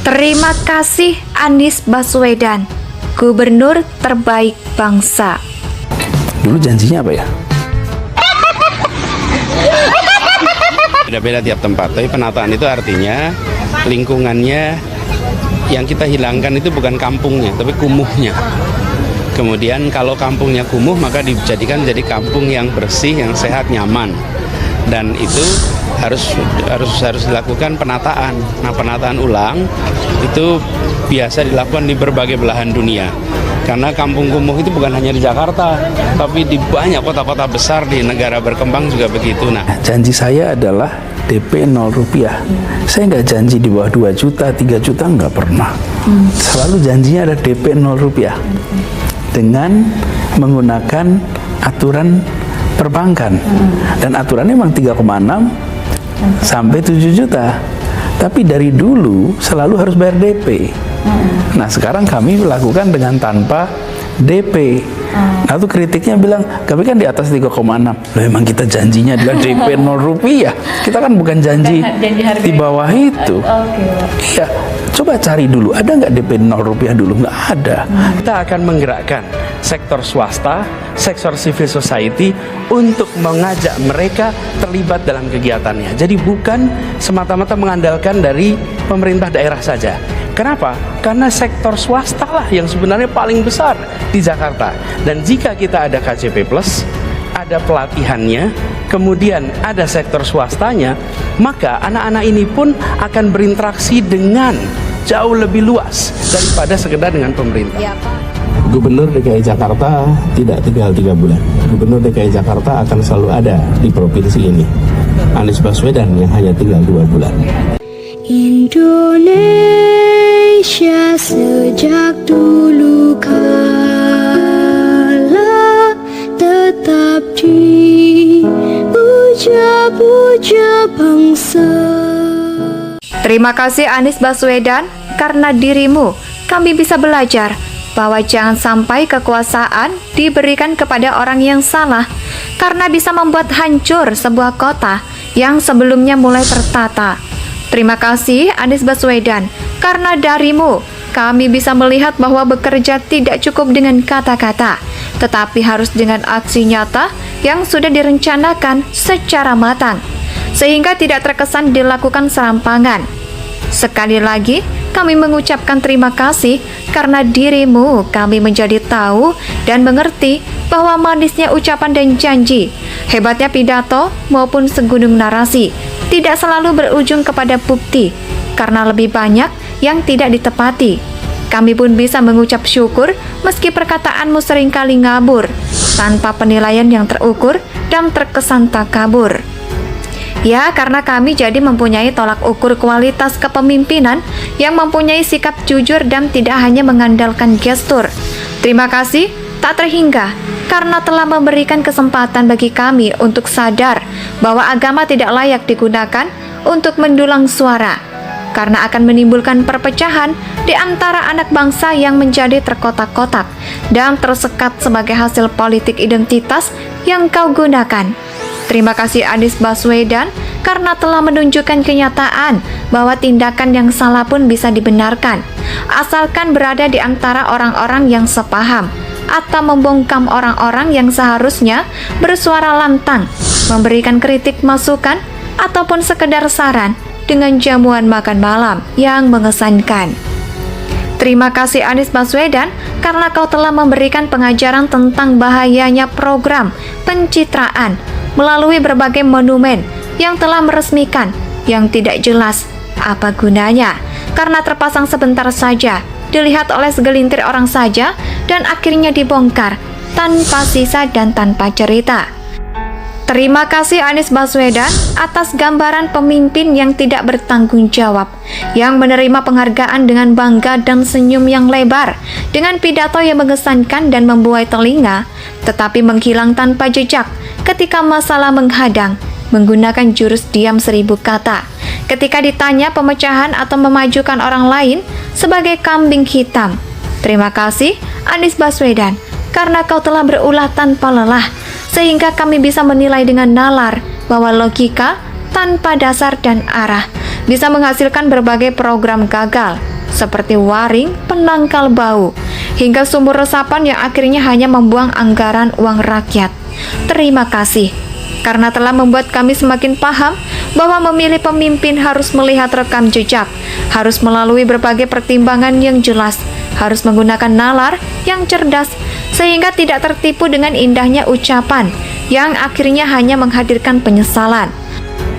Terima kasih Anies Baswedan, gubernur terbaik bangsa. Dulu janjinya apa ya? Beda-beda tiap tempat, tapi penataan itu artinya lingkungannya yang kita hilangkan itu bukan kampungnya, tapi kumuhnya. Kemudian kalau kampungnya kumuh, maka dijadikan jadi kampung yang bersih, yang sehat, nyaman. Dan itu harus dilakukan penataan. Nah, penataan ulang itu biasa dilakukan di berbagai belahan dunia. Karena kampung kumuh itu bukan hanya di Jakarta, tapi di banyak kota-kota besar di negara berkembang juga begitu. Nah, Janji saya adalah DP 0 rupiah. Saya nggak janji di bawah 2 juta, 3 juta, nggak pernah. Selalu janjinya ada DP 0 rupiah. Dengan menggunakan aturan perbankan. Dan aturannya memang 3,6 sampai 7 juta. Tapi dari dulu selalu harus bayar DP. Nah, sekarang kami lakukan dengan tanpa DP. Nah, itu kritiknya bilang, tapi kan di atas 3,6. Loh, emang kita janjinya adalah DP 0 rupiah. Kita kan bukan janji di bawah itu. Iya, coba cari dulu, ada nggak DP 0 rupiah dulu? Nggak ada. kita akan menggerakkan sektor swasta, sektor civil society untuk mengajak mereka terlibat dalam kegiatannya. Jadi bukan semata-mata mengandalkan dari pemerintah daerah saja. Kenapa? Karena sektor swasta lah yang sebenarnya paling besar di Jakarta. Dan jika kita ada KJP Plus, ada pelatihannya, kemudian ada sektor swastanya, maka anak-anak ini pun akan berinteraksi dengan jauh lebih luas daripada sekedar dengan pemerintah. Ya, Pak. Gubernur DKI Jakarta tidak tinggal 3 bulan. Gubernur DKI Jakarta akan selalu ada di provinsi ini. Anies Baswedan yang hanya tinggal 2 bulan. Indonesia sejak dulu kala tetap dipuja-puja bangsa. Terima kasih Anies Baswedan, karena dirimu kami bisa belajar bahwa jangan sampai kekuasaan diberikan kepada orang yang salah, karena bisa membuat hancur sebuah kota yang sebelumnya mulai tertata. Terima kasih Anies Baswedan, karena darimu kami bisa melihat bahwa bekerja tidak cukup dengan kata-kata, tetapi harus dengan aksi nyata yang sudah direncanakan secara matang, sehingga tidak terkesan dilakukan serampangan. Sekali lagi, kami mengucapkan terima kasih karena dirimu kami menjadi tahu dan mengerti bahwa manisnya ucapan dan janji, hebatnya pidato maupun segunung narasi tidak selalu berujung kepada bukti, karena lebih banyak yang tidak ditepati. Kami pun bisa mengucap syukur meski perkataanmu seringkali ngabur, tanpa penilaian yang terukur dan terkesan takabur. Ya, karena kami jadi mempunyai tolak ukur kualitas kepemimpinan yang mempunyai sikap jujur dan tidak hanya mengandalkan gestur. Terima kasih tak terhingga karena telah memberikan kesempatan bagi kami untuk sadar bahwa agama tidak layak digunakan untuk mendulang suara, karena akan menimbulkan perpecahan di antara anak bangsa yang menjadi terkotak-kotak dan tersekat sebagai hasil politik identitas yang kau gunakan. Terima kasih Anies Baswedan karena telah menunjukkan kenyataan bahwa tindakan yang salah pun bisa dibenarkan, asalkan berada di antara orang-orang yang sepaham atau membungkam orang-orang yang seharusnya bersuara lantang, memberikan kritik masukan, ataupun sekedar saran dengan jamuan makan malam yang mengesankan. Terima kasih Anies Baswedan karena kau telah memberikan pengajaran tentang bahayanya program pencitraan melalui berbagai monumen yang telah meresmikan yang tidak jelas apa gunanya, karena terpasang sebentar saja, dilihat oleh segelintir orang saja, dan akhirnya dibongkar tanpa sisa dan tanpa cerita. Terima kasih Anies Baswedan atas gambaran pemimpin yang tidak bertanggung jawab, yang menerima penghargaan dengan bangga dan senyum yang lebar, dengan pidato yang mengesankan dan membuai telinga, tetapi menghilang tanpa jejak ketika masalah menghadang, menggunakan jurus diam 1000 kata. Ketika ditanya pemecahan atau memajukan orang lain sebagai kambing hitam. Terima kasih Anies Baswedan karena kau telah berulah tanpa lelah, sehingga kami bisa menilai dengan nalar bahwa logika tanpa dasar dan arah bisa menghasilkan berbagai program gagal, seperti waring, penangkal bau, hingga sumur resapan yang akhirnya hanya membuang anggaran uang rakyat. Terima kasih, karena telah membuat kami semakin paham bahwa memilih pemimpin harus melihat rekam jejak, harus melalui berbagai pertimbangan yang jelas, harus menggunakan nalar yang cerdas, sehingga tidak tertipu dengan indahnya ucapan yang akhirnya hanya menghadirkan penyesalan.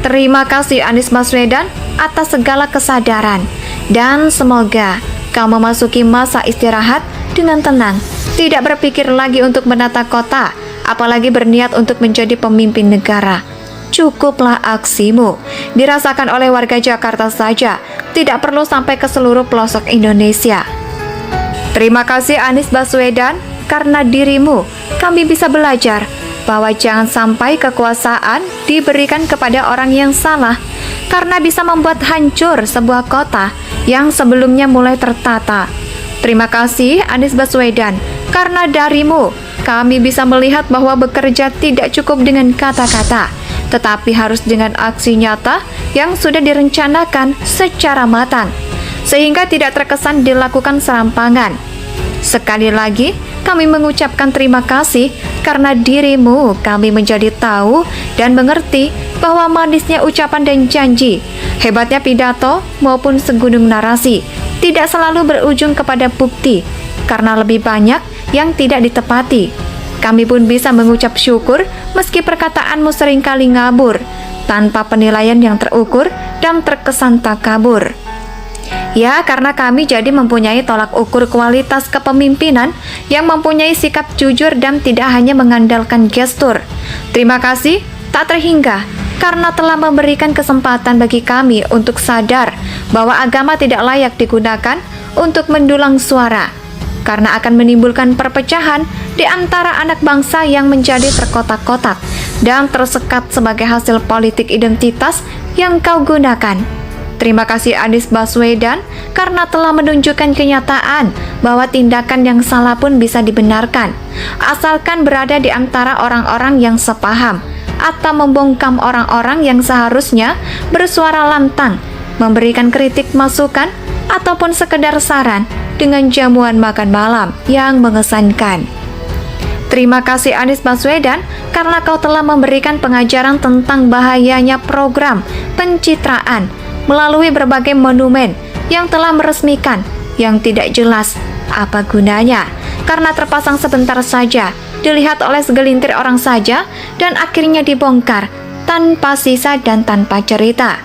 Terima kasih Anies Baswedan atas segala kesadaran, dan semoga kau memasuki masa istirahat dengan tenang, tidak berpikir lagi untuk menata kota, apalagi berniat untuk menjadi pemimpin negara. Cukuplah aksimu dirasakan oleh warga Jakarta saja, tidak perlu sampai ke seluruh pelosok Indonesia. Terima kasih Anies Baswedan, karena dirimu kami bisa belajar bahwa jangan sampai kekuasaan diberikan kepada orang yang salah, karena bisa membuat hancur sebuah kota yang sebelumnya mulai tertata. Terima kasih Anies Baswedan, karena darimu kami bisa melihat bahwa bekerja tidak cukup dengan kata-kata, tetapi harus dengan aksi nyata yang sudah direncanakan secara matang, sehingga tidak terkesan dilakukan serampangan. Sekali lagi, kami mengucapkan terima kasih karena dirimu kami menjadi tahu dan mengerti bahwa manisnya ucapan dan janji, hebatnya pidato maupun segunung narasi, tidak selalu berujung kepada bukti, karena lebih banyak yang tidak ditepati. Kami pun bisa mengucap syukur meski perkataanmu seringkali ngabur, tanpa penilaian yang terukur dan terkesan takabur. Ya, karena kami jadi mempunyai tolak ukur kualitas kepemimpinan yang mempunyai sikap jujur dan tidak hanya mengandalkan gestur. Terima kasih tak terhingga karena telah memberikan kesempatan bagi kami untuk sadar bahwa agama tidak layak digunakan untuk mendulang suara, karena akan menimbulkan perpecahan di antara anak bangsa yang menjadi terkotak-kotak dan tersekat sebagai hasil politik identitas yang kau gunakan. Terima kasih Anies Baswedan karena telah menunjukkan kenyataan bahwa tindakan yang salah pun bisa dibenarkan, asalkan berada di antara orang-orang yang sepaham atau membungkam orang-orang yang seharusnya bersuara lantang, memberikan kritik masukan, ataupun sekedar saran dengan jamuan makan malam yang mengesankan. Terima kasih Anies Baswedan karena kau telah memberikan pengajaran tentang bahayanya program pencitraan melalui berbagai monumen yang telah meresmikan yang tidak jelas apa gunanya, karena terpasang sebentar saja, dilihat oleh segelintir orang saja, dan akhirnya dibongkar tanpa sisa dan tanpa cerita.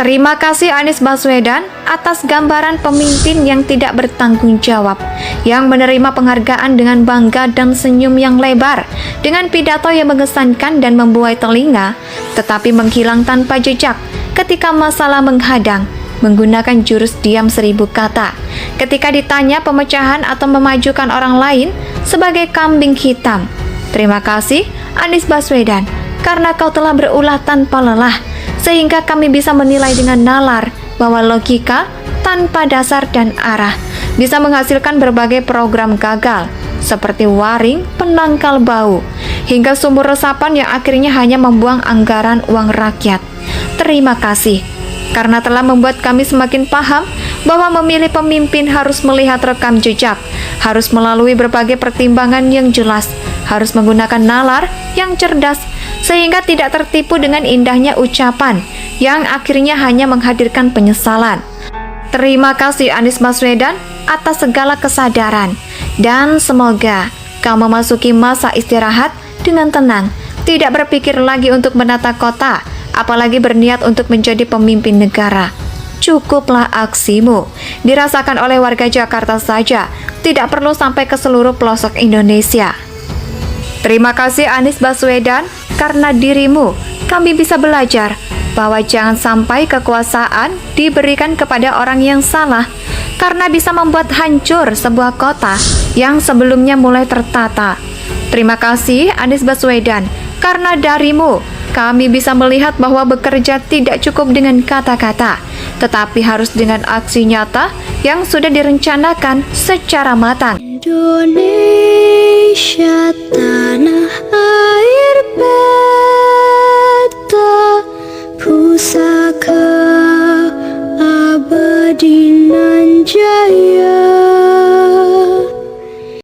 Terima kasih Anies Baswedan atas gambaran pemimpin yang tidak bertanggung jawab, yang menerima penghargaan dengan bangga dan senyum yang lebar, dengan pidato yang mengesankan dan membuai telinga, tetapi menghilang tanpa jejak ketika masalah menghadang, menggunakan jurus diam 1000 kata. Ketika ditanya pemecahan atau memajukan orang lain sebagai kambing hitam. Terima kasih Anies Baswedan karena kau telah berulah tanpa lelah, sehingga kami bisa menilai dengan nalar bahwa logika tanpa dasar dan arah bisa menghasilkan berbagai program gagal, seperti waring, penangkal bau, hingga sumur resapan yang akhirnya hanya membuang anggaran uang rakyat. Terima kasih, karena telah membuat kami semakin paham bahwa memilih pemimpin harus melihat rekam jejak, harus melalui berbagai pertimbangan yang jelas, harus menggunakan nalar yang cerdas, sehingga tidak tertipu dengan indahnya ucapan yang akhirnya hanya menghadirkan penyesalan. Terima kasih Anies Baswedan atas segala kesadaran, dan semoga kau memasuki masa istirahat dengan tenang, tidak berpikir lagi untuk menata kota, apalagi berniat untuk menjadi pemimpin negara. Cukuplah aksimu dirasakan oleh warga Jakarta saja, tidak perlu sampai ke seluruh pelosok Indonesia. Terima kasih Anies Baswedan, karena dirimu kami bisa belajar bahwa jangan sampai kekuasaan diberikan kepada orang yang salah, karena bisa membuat hancur sebuah kota yang sebelumnya mulai tertata. Terima kasih Anies Baswedan, karena darimu kami bisa melihat bahwa bekerja tidak cukup dengan kata-kata, tetapi harus dengan aksi nyata yang sudah direncanakan secara matang. Indonesia tanah air beta, pusaka abadi nan jaya.